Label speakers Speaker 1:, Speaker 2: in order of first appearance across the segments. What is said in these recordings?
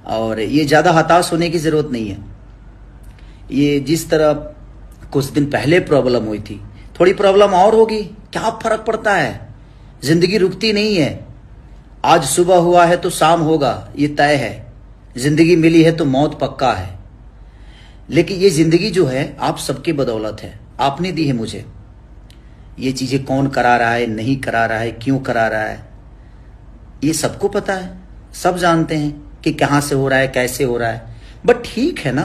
Speaker 1: और ये ज़्यादा हताश होने की ज़रूरत नहीं है। ये जिस तरह कुछ दिन पहले प्रॉब्लम हुई थी, थोड़ी प्रॉब्लम और होगी, क्या फर्क पड़ता है। जिंदगी रुकती नहीं है। आज सुबह हुआ है तो शाम होगा, ये तय है। जिंदगी मिली है तो मौत पक्का है। लेकिन ये जिंदगी जो है आप सबके बदौलत है, आपने दी है मुझे। ये चीजें कौन करा रहा है, नहीं करा रहा है, क्यों करा रहा है, ये सबको पता है। सब जानते हैं कि कहां से हो रहा है, कैसे हो रहा है। बट ठीक है ना,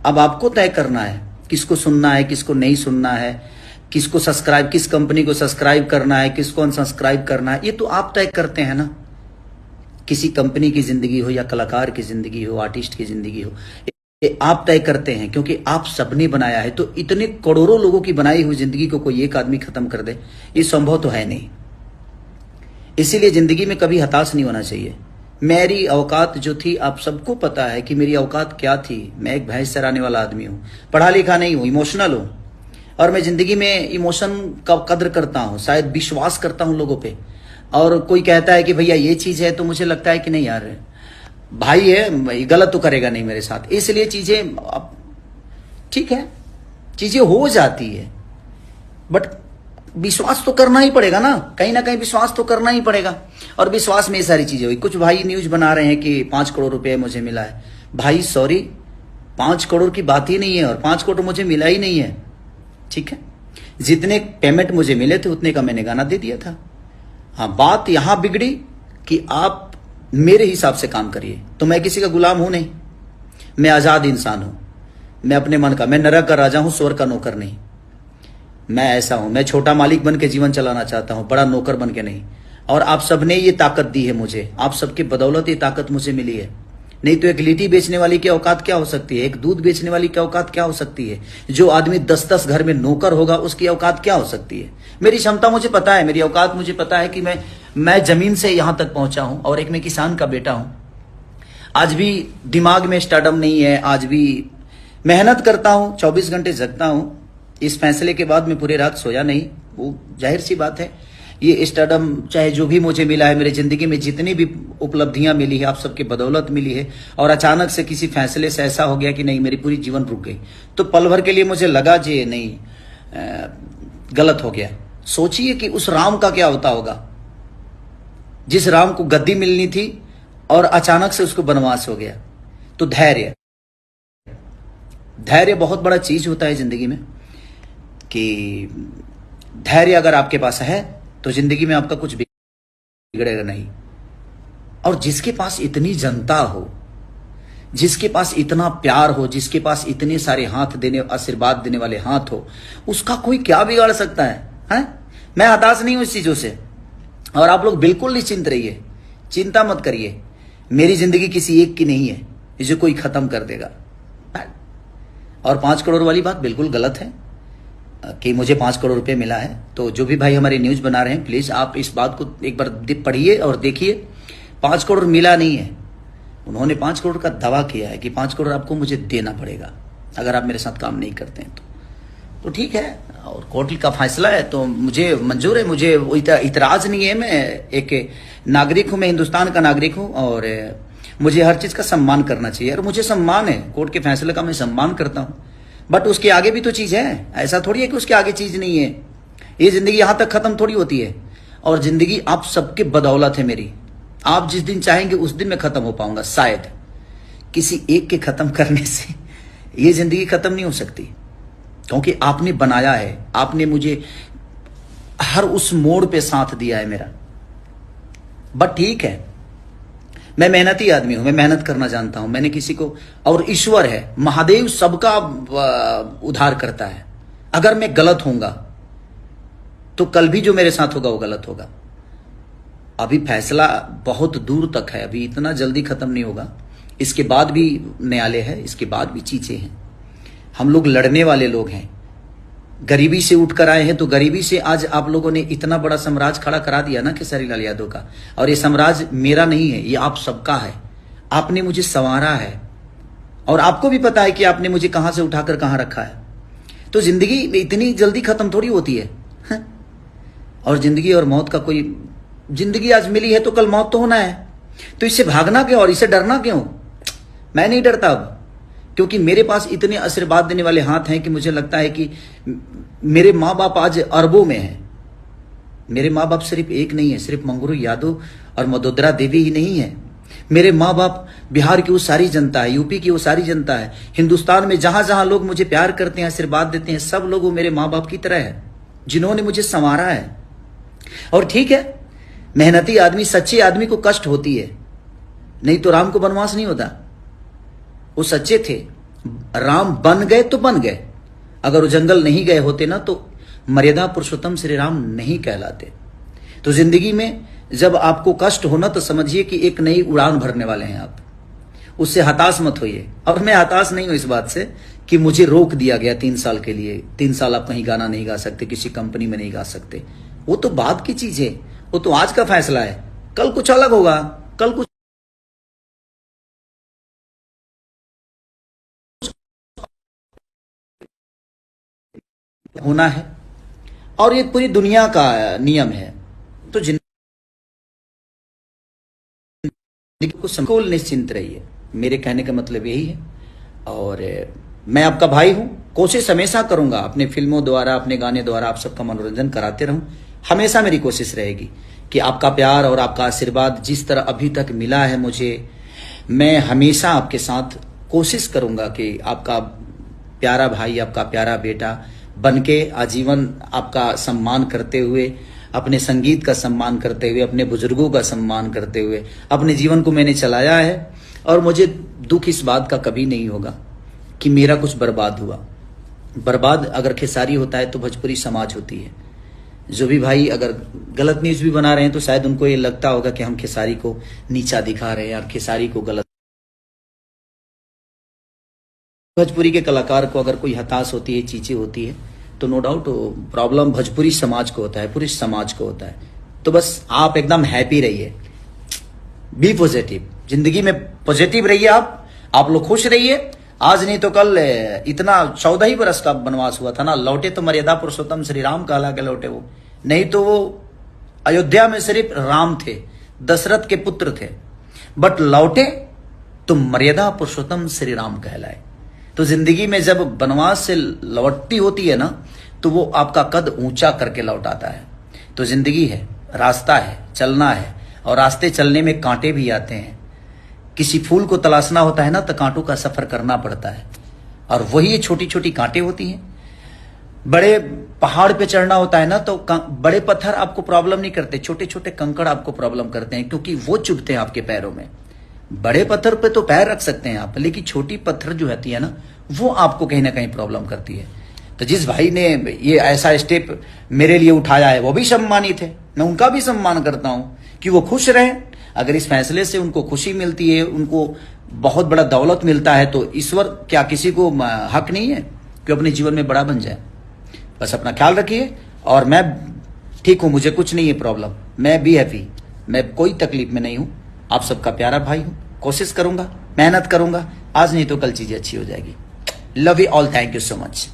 Speaker 1: अब आपको तय करना है किसको सुनना है, किसको नहीं सुनना है, किसको सब्सक्राइब, किस कंपनी को सब्सक्राइब करना है, किसको अनसब्सक्राइब करना है। ये तो आप तय करते हैं ना। किसी कंपनी की जिंदगी हो या कलाकार की जिंदगी हो, आर्टिस्ट की जिंदगी हो, ये आप तय करते हैं, क्योंकि आप सबने बनाया है। तो इतने करोड़ों लोगों की बनाई हुई जिंदगी को कोई एक आदमी खत्म कर दे, ये संभव तो है नहीं। इसीलिए जिंदगी में कभी हताश नहीं होना चाहिए। मेरी औकात जो थी, आप सबको पता है कि मेरी औकात क्या थी। मैं एक भैंस चराने वाला आदमी हूँ, पढ़ा लिखा नहीं हूँ, इमोशनल हूँ। और मैं जिंदगी में इमोशन का कद्र करता हूँ, शायद विश्वास करता हूँ लोगों पे। और कोई कहता है कि भैया ये चीज है, तो मुझे लगता है कि नहीं यार, भाई है, गलत तो करेगा नहीं मेरे साथ। इसलिए चीजें अब ठीक है, चीजें हो जाती है, बट विश्वास तो करना ही पड़ेगा ना कहीं विश्वास तो करना ही पड़ेगा। और विश्वास में ये सारी चीजें हुई। कुछ भाई न्यूज बना रहे हैं कि 5 करोड़ रुपए मुझे मिला है। भाई सॉरी, 5 करोड़ की बात ही नहीं है, और 5 करोड़ मुझे मिला ही नहीं है। ठीक है, जितने पेमेंट मुझे मिले थे उतने का मैंने गाना दे दिया था। हाँ, बात यहां बिगड़ी कि आप मेरे हिसाब से काम करिए। तो मैं किसी का गुलाम हूं नहीं, मैं आजाद इंसान हूं। मैं अपने मन का, मैं नरक का राजा हूं, स्वर्ग का नौकर नहीं। मैं ऐसा हूं, मैं छोटा मालिक बन के जीवन चलाना चाहता हूं, बड़ा नौकर बन के नहीं। और आप सबने ये ताकत दी है मुझे, आप सबके बदौलत ये ताकत मुझे मिली है। नहीं तो एक लिट्टी बेचने वाली की औकात क्या हो सकती है, एक दूध बेचने वाली की औकात क्या हो सकती है, जो आदमी 10-10 घर में नौकर होगा उसकी औकात क्या हो सकती है। मेरी क्षमता मुझे पता है, मेरी औकात मुझे पता है कि मैं जमीन से यहां तक पहुंचा हूं। और एक मैं किसान का बेटा हूं। आज भी दिमाग में स्टार्डम नहीं है, आज भी मेहनत करता हूं, 24 घंटे जगता हूं। इस फैसले के बाद मैं पूरी रात सोया नहीं, वो जाहिर सी बात है। ये स्टारडम चाहे जो भी मुझे मिला है, मेरी जिंदगी में जितनी भी उपलब्धियां मिली है, आप सबके बदौलत मिली है। और अचानक से किसी फैसले से ऐसा हो गया कि नहीं, मेरी पूरी जीवन रुक गई। तो पल भर के लिए मुझे लगा जी नहीं, गलत हो गया। सोचिए कि उस राम का क्या होता होगा, जिस राम को गद्दी मिलनी थी और अचानक से उसको वनवास हो गया। तो धैर्य बहुत बड़ा चीज होता है जिंदगी में, कि धैर्य अगर आपके पास है तो जिंदगी में आपका कुछ बिगड़ेगा नहीं। और जिसके पास इतनी जनता हो, जिसके पास इतना प्यार हो, जिसके पास इतने सारे हाथ देने, आशीर्वाद देने वाले हाथ हो, उसका कोई क्या बिगाड़ सकता है? मैं हताश नहीं हूं इस चीजों से। और आप लोग बिल्कुल निश्चिंत रहिए, चिंता मत करिए। मेरी जिंदगी किसी एक की नहीं है जो कोई खत्म कर देगा। और 5 करोड़ वाली बात बिल्कुल गलत है कि मुझे 5 करोड़ रुपए मिला है। तो जो भी भाई हमारे न्यूज बना रहे हैं, प्लीज आप इस बात को एक बार पढ़िए और देखिए। 5 करोड़ मिला नहीं है, उन्होंने 5 करोड़ का दावा किया है कि 5 करोड़ आपको मुझे देना पड़ेगा अगर आप मेरे साथ काम नहीं करते हैं तो ठीक है। और कोर्ट का फैसला है तो मुझे मंजूर है, मुझे इतराज नहीं है। मैं एक नागरिक हूं, मैं हिंदुस्तान का नागरिक हूं और मुझे हर चीज का सम्मान करना चाहिए। और मुझे सम्मान है, कोर्ट के फैसले का मैं सम्मान करता हूं। बट उसके आगे भी तो चीज है, ऐसा थोड़ी है कि उसके आगे चीज नहीं है। ये जिंदगी यहां तक खत्म थोड़ी होती है। और जिंदगी आप सबके बदौलत है मेरी। आप जिस दिन चाहेंगे उस दिन मैं खत्म हो पाऊंगा। शायद किसी एक के खत्म करने से ये जिंदगी खत्म नहीं हो सकती, क्योंकि आपने बनाया है, आपने मुझे हर उस मोड़ पे साथ दिया है मेरा। बट ठीक है, मैं मेहनती आदमी हूं, मैं मेहनत करना जानता हूं। मैंने किसी को, और ईश्वर है, महादेव सबका उद्धार करता है। अगर मैं गलत होऊंगा तो कल भी जो मेरे साथ होगा वो गलत होगा। अभी फैसला बहुत दूर तक है, अभी इतना जल्दी खत्म नहीं होगा। इसके बाद भी न्यायालय है, इसके बाद भी चीजें हैं। हम लोग लड़ने वाले लोग हैं, गरीबी से उठकर आए हैं। तो गरीबी से आज आप लोगों ने इतना बड़ा साम्राज्य खड़ा करा दिया ना खेसारी लाल यादव का। और ये साम्राज्य मेरा नहीं है, ये आप सबका है। आपने मुझे संवारा है और आपको भी पता है कि आपने मुझे कहां से उठाकर कहां रखा है। तो जिंदगी इतनी जल्दी खत्म थोड़ी होती है। और जिंदगी और मौत का कोई, जिंदगी आज मिली है तो कल मौत तो होना है। तो इससे भागना क्यों और इससे डरना क्यों? मैं नहीं डरता अब, क्योंकि मेरे पास इतने आशीर्वाद देने वाले हाथ हैं कि मुझे लगता है कि मेरे माँ बाप आज अरबों में हैं। मेरे माँ बाप सिर्फ एक नहीं है, सिर्फ मंगरू यादव और मदोदरा देवी ही नहीं है। मेरे माँ बाप बिहार की वो सारी जनता है, यूपी की वो सारी जनता है, हिंदुस्तान में जहां जहां लोग मुझे प्यार करते हैं, आशीर्वाद देते हैं, सब लोग वो मेरे माँ बाप की तरह है, जिन्होंने मुझे संवारा है। और ठीक है, मेहनती आदमी, सच्चे आदमी को कष्ट होती है, नहीं तो राम को वनवास नहीं होता। वो सच्चे थे, राम बन गए तो बन गए, अगर वो जंगल नहीं गए होते ना तो मर्यादा पुरुषोत्तम श्री राम नहीं कहलाते। तो जिंदगी में जब आपको कष्ट होना तो समझिए कि एक नई उड़ान भरने वाले हैं आप, उससे हताश मत होइए। और मैं हताश नहीं हूं इस बात से कि मुझे रोक दिया गया 3 साल के लिए। 3 साल आप कहीं गाना नहीं गा सकते, किसी कंपनी में नहीं गा सकते, वो तो बाद की चीज है, वो तो आज का फैसला है। कल कुछ अलग होगा, कल कुछ होना है, और ये पूरी दुनिया का नियम है। तो जिंदगी को संकुल निश्चिंत रहिए, मेरे कहने का मतलब यही है। और मैं आपका भाई हूं, कोशिश हमेशा करूंगा अपने फिल्मों द्वारा, अपने गाने द्वारा आप सबका मनोरंजन कराते रहूं। हमेशा मेरी कोशिश रहेगी कि आपका प्यार और आपका आशीर्वाद जिस तरह अभी तक मिला है मुझे, मैं हमेशा आपके साथ कोशिश करूंगा कि आपका प्यारा भाई, आपका प्यारा बेटा बनके आजीवन आपका सम्मान करते हुए, अपने संगीत का सम्मान करते हुए, अपने बुजुर्गों का सम्मान करते हुए अपने जीवन को मैंने चलाया है। और मुझे दुख इस बात का कभी नहीं होगा कि मेरा कुछ बर्बाद हुआ। बर्बाद अगर खेसारी होता है तो भोजपुरी समाज होती है। जो भी भाई अगर गलत न्यूज भी बना रहे हैं तो शायद उनको ये लगता होगा कि हम खेसारी को नीचा दिखा रहे हैं और खेसारी को गलत। भोजपुरी के कलाकार को अगर कोई हताश होती है, चीजें होती है, तो नो डाउट प्रॉब्लम भोजपुरी समाज को होता है, पूरे समाज को होता है। तो बस आप एकदम हैप्पी रहिए, बी पॉजिटिव, जिंदगी में पॉजिटिव रहिए। आप लोग खुश रहिए। आज नहीं तो कल इतना 14 ही बरस का वनवास हुआ था ना, लौटे तो मर्यादा पुरुषोत्तम श्री राम कहला के लौटे। वो नहीं तो वो अयोध्या में सिर्फ राम थे, दशरथ के पुत्र थे, बट लौटे तो मर्यादा पुरुषोत्तम श्री राम कहलाए। तो जिंदगी में जब वनवास से लौटती होती है ना, तो वो आपका कद ऊंचा करके लौट आता है। तो जिंदगी है, रास्ता है, चलना है, और रास्ते चलने में कांटे भी आते हैं। किसी फूल को तलाशना होता है ना तो कांटों का सफर करना पड़ता है, और वही छोटी छोटी कांटे होती हैं। बड़े पहाड़ पे चढ़ना होता है ना तो बड़े पत्थर आपको प्रॉब्लम नहीं करते, छोटे छोटे कंकड़ आपको प्रॉब्लम करते हैं, क्योंकि वो चुभते हैं आपके पैरों में। बड़े पत्थर पे तो पैर रख सकते हैं आप, लेकिन छोटी पत्थर जो होती है ना, वो आपको कहीं ना कहीं प्रॉब्लम करती है। तो जिस भाई ने ये ऐसा स्टेप मेरे लिए उठाया है वो भी सम्मानित है, मैं उनका भी सम्मान करता हूं कि वो खुश रहे। अगर इस फैसले से उनको खुशी मिलती है, उनको बहुत बड़ा दौलत मिलता है, तो ईश्वर क्या किसी को हक नहीं है कि अपने जीवन में बड़ा बन जाए। बस अपना ख्याल रखिए, और मैं ठीक हूं, मुझे कुछ नहीं है प्रॉब्लम, मैं भी हैप्पी, मैं कोई तकलीफ में नहीं हूं। आप सबका प्यारा भाई हूं, कोशिश करूंगा, मेहनत करूंगा, आज नहीं तो कल चीजें अच्छी हो जाएगी। Love you all, thank you so much.